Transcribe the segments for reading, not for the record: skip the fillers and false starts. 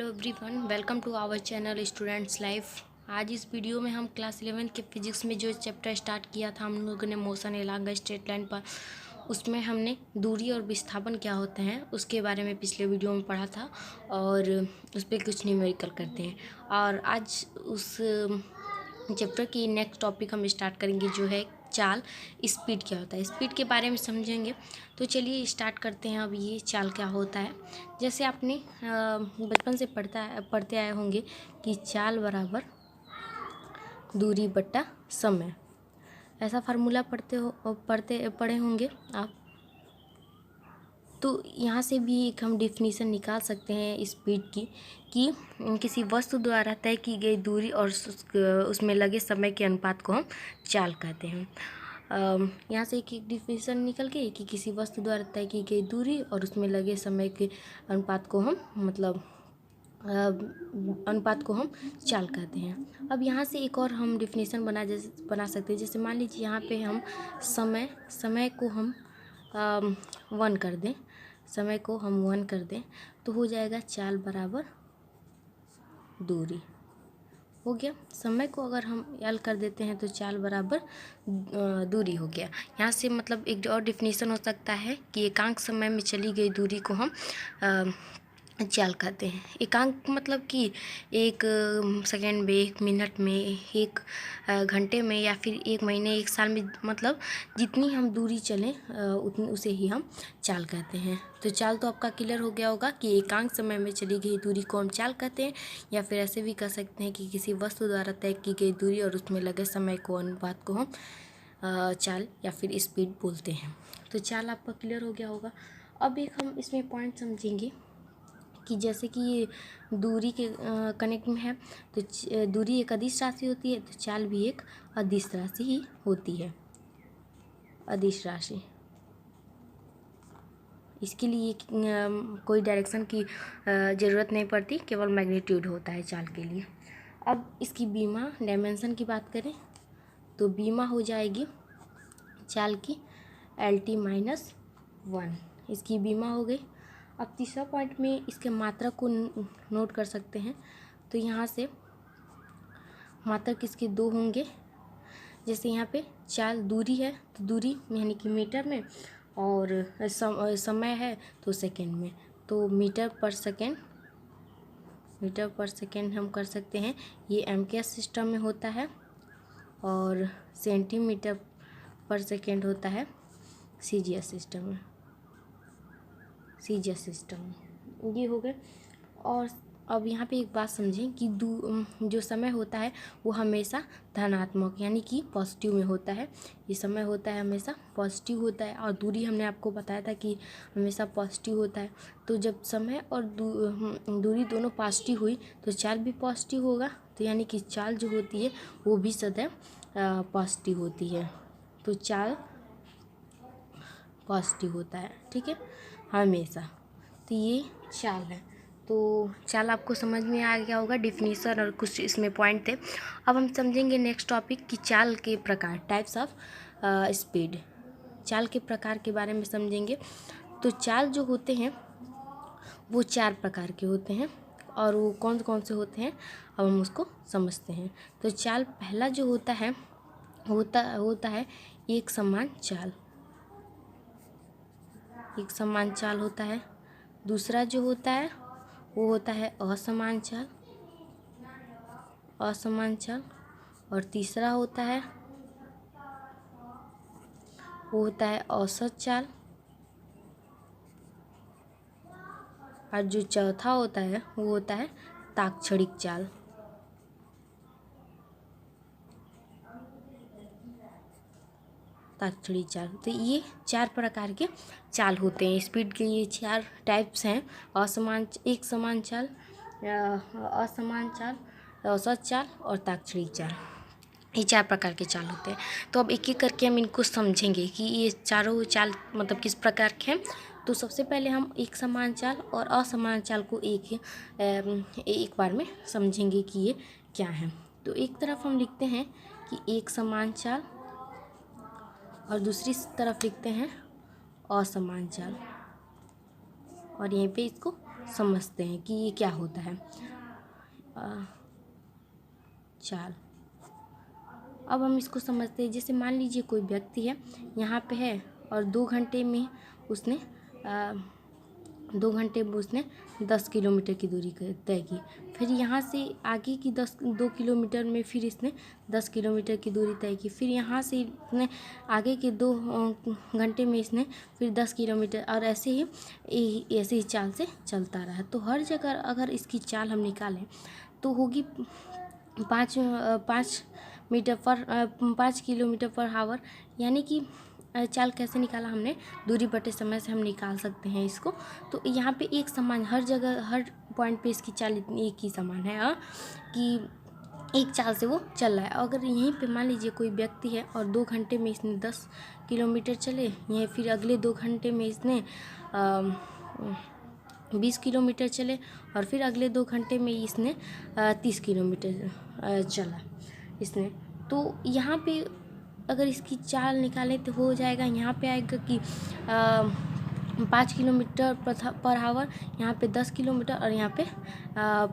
Hello everyone, welcome to our channel students life. आज इस video में हम क्लास 11 के फिजिक्स में जो चैप्टर स्टार्ट किया था हम लोगों ने motion along a straight line पर, उसमें हमने दूरी और विस्थापन क्या होते हैं उसके बारे में पिछले वीडियो में पढ़ा था और उस पर कुछ न्यूमेरिकल करते हैं। और आज उस चैप्टर की नेक्स्ट टॉपिक हम स्टार्ट करेंगे जो है चाल। स्पीड क्या होता है, स्पीड के बारे में समझेंगे। तो चलिए स्टार्ट करते हैं। अब ये चाल क्या होता है, जैसे आपने बचपन से पढ़ते आए होंगे कि चाल बराबर दूरी बट्टा समय, ऐसा फार्मूला पढ़े होंगे आप। तो यहाँ से भी एक हम डिफिनीसन निकाल सकते हैं स्पीड की, कि किसी वस्तु द्वारा तय की गई दूरी और उसमें लगे समय के अनुपात को हम चाल कहते हैं। यहाँ से एक डिफिनीसन निकल के कि किसी वस्तु द्वारा तय की गई दूरी और उसमें लगे समय के अनुपात को हम अनुपात को हम चाल कहते हैं। अब यहाँ से एक और हम डिफिनीसन बना सकते हैं। जैसे मान लीजिए यहाँ पे हम समय को हम 1 कर दें, समय को हम 1 कर दें तो हो जाएगा चाल बराबर दूरी। हो गया। समय को अगर हम एल कर देते हैं तो चाल बराबर दूरी हो गया। यहाँ से मतलब एक और डिफिनीसन हो सकता है कि एकांक समय में चली गई दूरी को हम चाल कहते हैं। एकांक मतलब कि 1 सेकेंड में, 1 मिनट में, 1 घंटे में या फिर 1 महीने, 1 साल में, मतलब जितनी हम दूरी चलें उतनी उसे ही हम चाल कहते हैं। तो चाल तो आपका क्लियर हो गया होगा कि एकांक समय में चली गई दूरी को हम चाल कहते हैं, या फिर ऐसे भी कह सकते हैं कि किसी वस्तु द्वारा तय की गई दूरी और उसमें लगे समय को अनुपात को हम चाल या फिर स्पीड बोलते हैं। तो चाल आपका क्लियर हो गया होगा। अब एक हम इसमें पॉइंट समझेंगे कि जैसे कि ये दूरी के कनेक्ट में है, तो दूरी एक अदिश राशि होती है, तो चाल भी एक अदिश राशि ही होती है। अदिश राशि, इसके लिए कोई डायरेक्शन की ज़रूरत नहीं पड़ती, केवल मैग्नीट्यूड होता है चाल के लिए। अब इसकी बीमा डायमेंशन की बात करें तो बीमा हो जाएगी चाल की LT - 1, इसकी बीमा हो गई। अब तीसरा पॉइंट में इसके मात्रा को नोट कर सकते हैं। तो यहाँ से मात्रक किसके 2 होंगे। जैसे यहाँ पे चाल दूरी है तो दूरी यानी कि मीटर में, और समय है तो सेकंड में, तो मीटर पर सेकंड हम कर सकते हैं। ये MKS सिस्टम में होता है और सेंटीमीटर पर सेकंड होता है CGS सिस्टम में। ये हो गए। और अब यहाँ पे एक बात समझें कि जो समय होता है वो हमेशा धनात्मक यानी कि पॉजिटिव में होता है। ये समय होता है हमेशा पॉजिटिव होता है, और दूरी हमने आपको बताया था कि हमेशा पॉजिटिव होता है। तो जब समय और दूरी दोनों पॉजिटिव हुई तो चाल भी पॉजिटिव होगा। तो यानी कि चाल जो होती है वो भी सदैव पॉजिटिव होती है। तो चाल पॉजिटिव होता है, ठीक है, हमेशा। तो ये चाल है। तो चाल आपको समझ में आ गया होगा, डिफिनीशन और कुछ इसमें पॉइंट थे। अब हम समझेंगे नेक्स्ट टॉपिक कि चाल के प्रकार, टाइप्स ऑफ स्पीड। चाल के प्रकार के बारे में समझेंगे। तो चाल जो होते हैं वो 4 प्रकार के होते हैं, और वो कौन कौन से होते हैं अब हम उसको समझते हैं। तो चाल पहला जो होता है एक समान चाल। एक समान चाल होता है। दूसरा जो होता है वो होता है असमान चाल। और तीसरा होता है वो होता है औसत चाल। और जो चौथा होता है वो होता है ताक्षणिक चाल। तो ये 4 प्रकार के चाल होते हैं। स्पीड के ये 4 टाइप्स हैं। एक समान चाल, असमान चाल, औसत चाल और ताक्षणिक चाल। ये 4 प्रकार के चाल होते हैं। तो अब एक एक करके हम इनको समझेंगे कि ये चारों चाल मतलब किस प्रकार के हैं। तो सबसे पहले हम एक समान चाल और असमान चाल को एक बार में समझेंगे कि ये क्या है। तो एक तरफ हम लिखते हैं कि एक समान चाल, और दूसरी तरफ लिखते हैं असमान चाल, और यहीं पे इसको समझते हैं कि ये क्या होता है। चाल, अब हम इसको समझते हैं। जैसे मान लीजिए कोई व्यक्ति है, यहाँ पे है और 2 घंटे में उसने 10 किलोमीटर की दूरी तय की। फिर यहाँ से आगे की 2 किलोमीटर में फिर इसने 10 किलोमीटर की दूरी तय की। फिर यहाँ से इसने आगे के 2 घंटे में इसने फिर 10 किलोमीटर, और ऐसे ही चाल से चलता रहा। तो हर जगह अगर इसकी चाल हम निकालें तो होगी 5 किलोमीटर पर आवर। यानी कि चाल कैसे निकाला हमने, दूरी बटे समय से हम निकाल सकते हैं इसको। तो यहाँ पे एक समान, हर जगह हर पॉइंट पे इसकी चाल इतनी एक ही समान है कि एक चाल से वो चल रहा है। अगर यहीं पे मान लीजिए कोई व्यक्ति है और 2 घंटे में इसने 10 किलोमीटर चले, यहीं फिर अगले 2 घंटे में इसने 20 किलोमीटर चले, और फिर अगले 2 घंटे में इसने 30 किलोमीटर चला इसने। तो यहाँ पे अगर इसकी चाल निकालें तो हो जाएगा, यहाँ पे आएगा कि 5 किलोमीटर पर आवर, यहाँ पे 10 किलोमीटर, और यहाँ पे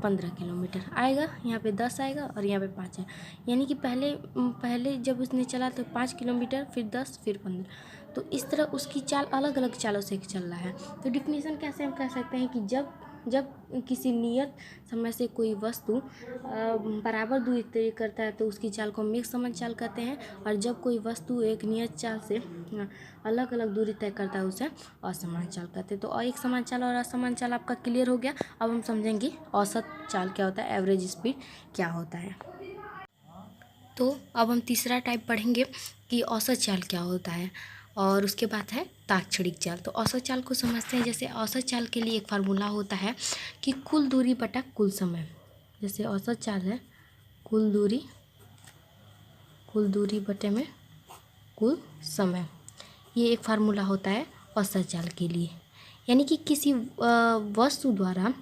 15 किलोमीटर आएगा। यहाँ पे 10 आएगा और यहाँ पे 5 है। यानी कि पहले जब उसने चला तो 5 किलोमीटर, फिर 10, फिर 15। तो इस तरह उसकी चाल अलग अलग चालों से चल रहा है। तो डिफिनीशन कैसे हम कह सकते हैं कि जब किसी नियत समय से कोई वस्तु बराबर दूरी तय करता है तो उसकी चाल को हम एक समान चाल कहते हैं, और जब कोई वस्तु एक नियत चाल से अलग अलग दूरी तय करता है उसे असमान चाल कहते हैं। तो एक समान चाल और असमान चाल आपका क्लियर हो गया। अब हम समझेंगे औसत चाल क्या होता है, एवरेज स्पीड क्या होता है। तो अब हम तीसरा टाइप पढ़ेंगे कि औसत चाल क्या होता है, और उसके बाद है ताक्षणिक चाल। तो औसत चाल को समझते हैं। जैसे औसत चाल के लिए एक फार्मूला होता है कि कुल दूरी बटा कुल समय। जैसे औसत चाल है कुल दूरी बटे में कुल समय, ये एक फार्मूला होता है औसत चाल के लिए। यानी कि किसी वस्तु द्वारा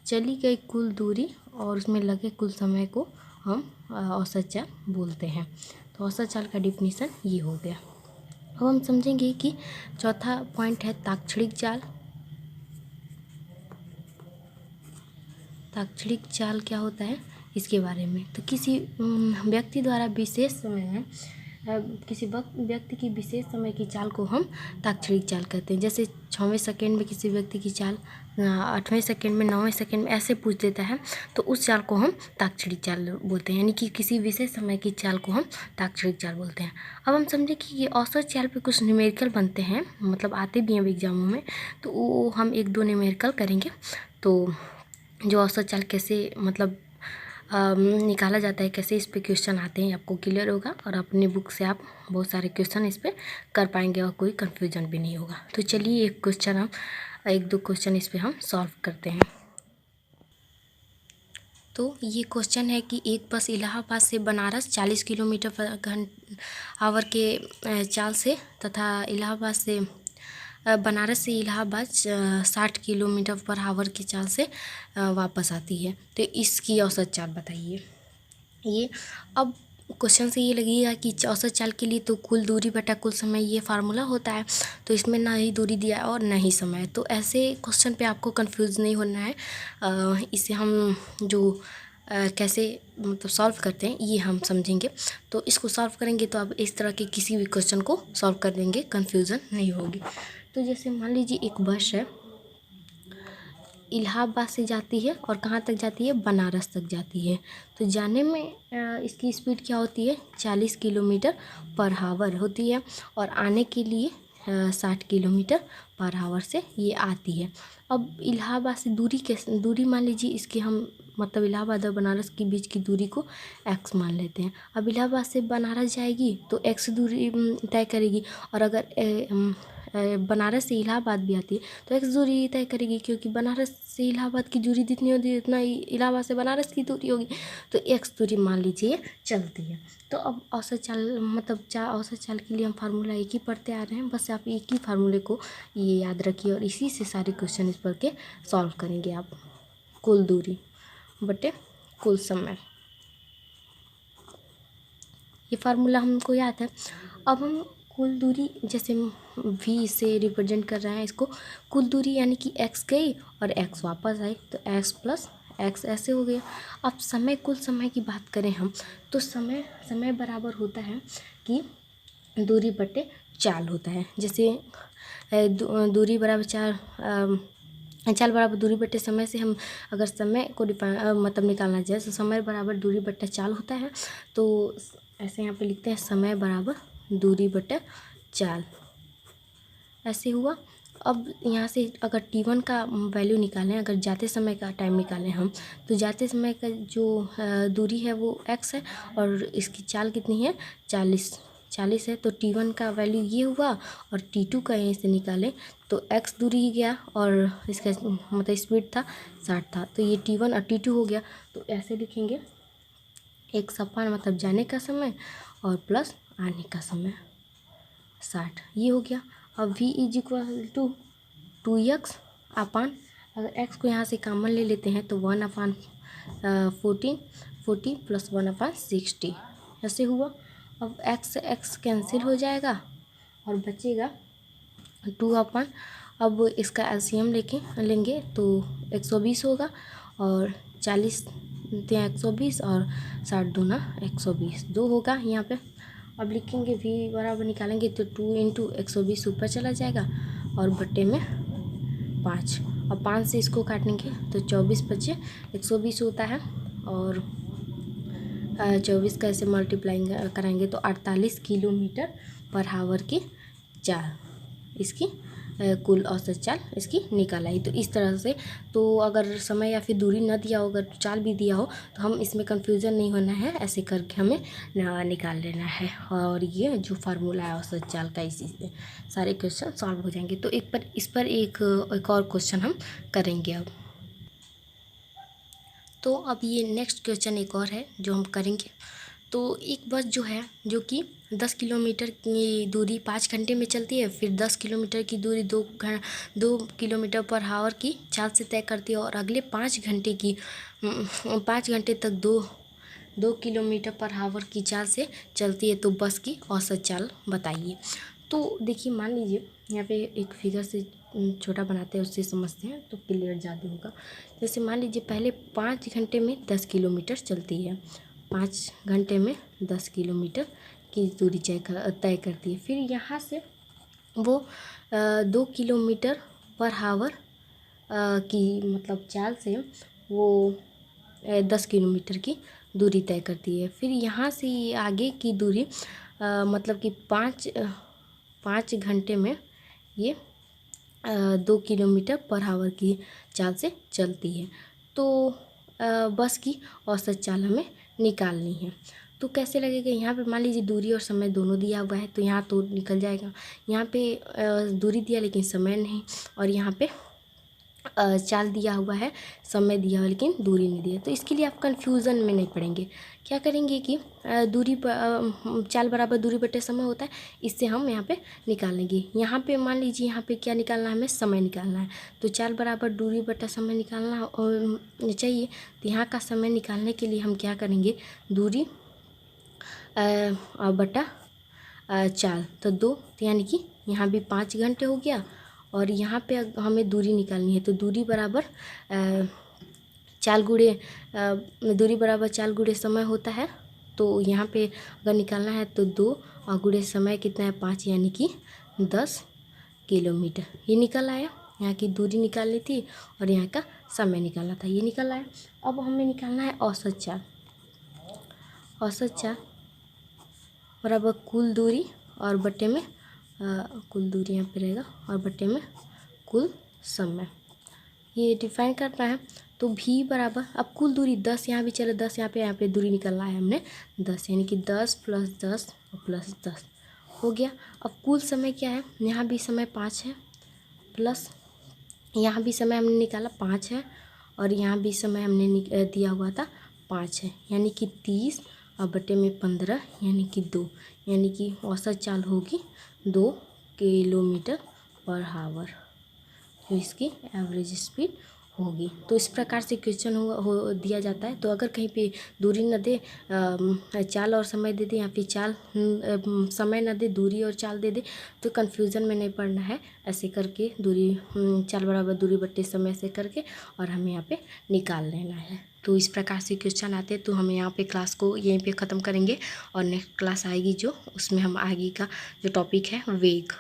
चली गई कुल दूरी और उसमें लगे कुल समय को हम औसत चाल बोलते हैं। तो औसत चाल का डिफिनीशन ये हो गया। अब हम समझेंगे कि चौथा पॉइंट है ताक्षणिक चाल। ताक्षणिक चाल क्या होता है इसके बारे में। तो किसी व्यक्ति द्वारा विशेष समय में किसी व्यक्ति की विशेष समय की चाल को हम ताक्षणिक चाल कहते हैं। जैसे 6वें सेकंड में किसी व्यक्ति की चाल 8वें सेकंड में, 9वें सेकंड में ऐसे पूछ देता है, तो उस चाल को हम ताक्षणिक चाल बोलते हैं। यानी कि किसी विशेष समय की चाल को हम ताक्षणिक चाल बोलते हैं। अब हम समझें कि ये औसत चाल पे कुछ न्यूमेरिकल बनते हैं, मतलब आते भी हैं एग्जामों में, तो वो हम 1-2 न्यूमेरिकल करेंगे। तो जो औसत चाल कैसे मतलब निकाला जाता है, कैसे इस पे क्वेश्चन आते हैं, आपको क्लियर होगा, और अपने बुक से आप बहुत सारे क्वेश्चन इस पे कर पाएंगे और कोई कन्फ्यूजन भी नहीं होगा। तो चलिए 1-2 क्वेश्चन इस पे हम सॉल्व करते हैं। तो ये क्वेश्चन है कि एक बस इलाहाबाद से बनारस 40 किलोमीटर पर आवर के चाल से तथा बनारस से इलाहाबाद 60 किलोमीटर पर आवर की चाल से वापस आती है। तो इसकी औसत चाल बताइए। ये अब क्वेश्चन से ये लगेगा कि औसत चाल के लिए तो कुल दूरी बटा कुल समय ये फार्मूला होता है, तो इसमें ना ही दूरी दिया है और ना ही समय। तो ऐसे क्वेश्चन पे आपको कंफ्यूज नहीं होना है। इसे हम जो कैसे मतलब सॉल्व करते हैं ये हम समझेंगे। तो इसको सॉल्व करेंगे तो आप इस तरह के किसी भी क्वेश्चन को सॉल्व कर देंगे, कन्फ्यूज़न नहीं होगी। तो जैसे मान लीजिए एक बस है, इलाहाबाद से जाती है और कहाँ तक जाती है, बनारस तक जाती है। तो जाने में इसकी स्पीड क्या होती है, 40 किलोमीटर पर आवर होती है, और आने के लिए 60 किलोमीटर पर आवर से ये आती है। अब इलाहाबाद से दूरी मान लीजिए इसकी हम मतलब इलाहाबाद और बनारस के बीच की दूरी को x मान लेते हैं। अब इलाहाबाद से बनारस जाएगी तो x दूरी तय करेगी, और अगर बनारस से इलाहाबाद भी आती है तो x दूरी तय करेगी, क्योंकि बनारस से इलाहाबाद की दूरी जितनी होती है उतना इलाहाबाद से बनारस की दूरी होगी। तो x दूरी मान लीजिए चलती है। तो अब औसत चाल मतलब औसत चाल के लिए हम फार्मूला एक ही पढ़ते आ रहे हैं, बस आप एक ही फार्मूले को ये याद रखिए और इसी से सारे क्वेश्चन इस पर के सॉल्व करेंगे आप। कुल दूरी बटे कुल समय, ये फार्मूला हमको याद है। अब हम कुल दूरी जैसे v से रिप्रेजेंट कर रहे हैं इसको, कुल दूरी यानी कि x गई और x वापस आई तो x प्लस x ऐसे हो गया। अब समय, कुल समय की बात करें हम तो समय बराबर होता है कि दूरी बटे चाल होता है। जैसे दूरी बराबर चाल बराबर दूरी बटे समय से हम अगर समय को मतलब निकालना चाहे तो समय बराबर दूरी बटे चाल होता है। तो ऐसे यहाँ पे लिखते हैं समय बराबर दूरी बटे चाल, ऐसे हुआ। अब यहाँ से अगर t1 का वैल्यू निकालें, अगर जाते समय का टाइम निकालें हम, तो जाते समय का जो दूरी है वो x है और इसकी चाल कितनी है 40 है। तो t1 का वैल्यू ये हुआ और t2 का यहीं से निकालें तो x दूरी ही गया और इसका मतलब स्पीड था 60 था, तो ये t1 और t2 हो गया। तो ऐसे लिखेंगे x अपान मतलब जाने का समय और प्लस आने का समय 60, ये हो गया। अब v is equal to 2x upon, अगर x को यहाँ से कॉमन ले लेते हैं तो 1 अपान 40 प्लस 1 अपान 60 ऐसे हुआ। अब x से x कैंसिल हो जाएगा और बचेगा 2 अपान, अब इसका एलसीएम लेंगे तो 120 होगा और 40 120 और 60 दूना 120 2 होगा यहाँ पे। अब लिखेंगे v बराबर निकालेंगे तो 2 इंटू 120 ऊपर चला जाएगा और बट्टे में 5, और 5 से इसको काटेंगे तो 24 बचे 120 होता है और 24 का ऐसे मल्टीप्लाई कराएंगे तो 48 किलोमीटर पर आवर की चाल इसकी कुल औसत चाल इसकी निकाल आई। तो इस तरह से, तो अगर समय या फिर दूरी न दिया हो, अगर चाल भी दिया हो तो हम इसमें कंफ्यूजन नहीं होना है, ऐसे करके हमें निकाल लेना है। और ये जो फार्मूला है औसत चाल का, इसी से सारे क्वेश्चन सॉल्व हो जाएंगे। तो इस पर एक और क्वेश्चन हम करेंगे अब। तो अब ये नेक्स्ट क्वेश्चन एक और है जो हम करेंगे। तो एक बस जो है जो कि 10 किलोमीटर की दूरी 5 घंटे में चलती है, फिर 10 किलोमीटर की दूरी 2 किलोमीटर पर आवर की चाल से तय करती है और अगले 5 घंटे तक 2 किलोमीटर पर आवर की चाल से चलती है। तो बस की औसत चाल बताइए। तो देखिए, मान लीजिए यहाँ पे एक फिगर से छोटा बनाते हैं, उससे समझते हैं तो क्लियर ज़्यादा होगा। जैसे मान लीजिए पहले 5 घंटे में 10 किलोमीटर चलती है, 5 घंटे में 10 किलोमीटर की दूरी तय करती है। फिर यहाँ से वो 2 किलोमीटर पर आवर की मतलब चाल से वो 10 किलोमीटर की दूरी तय करती है। फिर यहाँ से आगे की दूरी मतलब कि 5 घंटे में ये 2 किलोमीटर पर आवर की चाल से चलती है। तो बस की औसत चाल हमें निकालनी है। तो कैसे लगेगा, यहाँ पे मान लीजिए दूरी और समय दोनों दिया हुआ है तो यहाँ तो निकल जाएगा। यहाँ पे दूरी दिया लेकिन समय नहीं, और यहाँ पे चाल दिया हुआ है, समय दिया हुआ लेकिन दूरी नहीं दिया। तो इसके लिए आप कन्फ्यूज़न में नहीं पड़ेंगे। क्या करेंगे कि चाल बराबर दूरी बटे समय होता है, इससे हम यहाँ पे निकाल लेंगे। यहाँ पे मान लीजिए यहाँ पे क्या निकालना है, हमें समय निकालना है। तो चाल बराबर दूरी बटा समय निकालना चाहिए। तो यहाँ का समय निकालने के लिए हम क्या करेंगे, दूरी बटा चाल तो 2, यानी कि यहाँ भी 5 घंटे हो गया और यहाँ पे हमें दूरी निकालनी है। तो दूरी बराबर चाल गुणे समय होता है। तो यहाँ पे अगर निकालना है तो 2 और गुणे समय कितना है 5, यानी कि 10 किलोमीटर ये निकल आया। यहाँ की दूरी निकालनी थी और यहाँ का समय निकालना था, ये निकल आया। अब हमें निकालना है औसत चाल। औसत चाल बराबर कुल दूरी और बटे में कुल दूरी यहाँ पे रहेगा और बटे में कुल समय, ये डिफाइन करना है। तो v बराबर, अब कुल दूरी 10 यहाँ भी चले, 10 यहाँ पे दूरी निकालना है हमने 10, यानी कि 10 प्लस 10 और प्लस 10 हो गया। अब कुल समय क्या है, यहाँ भी समय 5 है, प्लस यहाँ भी समय हमने निकाला 5 है और यहाँ भी समय हमने दिया हुआ था 5 है, यानी कि 30 और बटे में 15 यानी कि 2, यानी कि औसत चाल होगी 2 किलोमीटर पर आवर, जो इसकी एवरेज स्पीड होगी। तो इस प्रकार से क्वेश्चन हो दिया जाता है। तो अगर कहीं पे दूरी न दे, चाल और समय दे दे, या फिर समय न दे, दूरी और चाल दे दे, तो कन्फ्यूज़न में नहीं पड़ना है। ऐसे करके दूरी चाल बराबर दूरी बट्टे समय से करके और हमें यहाँ पे निकाल लेना है। तो इस प्रकार से क्वेश्चन आते हैं। तो हम यहाँ पे क्लास को यहीं पे ख़त्म करेंगे और नेक्स्ट क्लास आएगी जो, उसमें हम आगे का जो टॉपिक है वेग,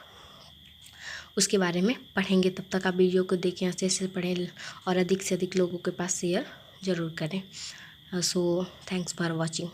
उसके बारे में पढ़ेंगे। तब तक आप वीडियो को देखें, अच्छे से पढ़ें और अधिक से अधिक लोगों के पास शेयर ज़रूर करें। So thanks for watching.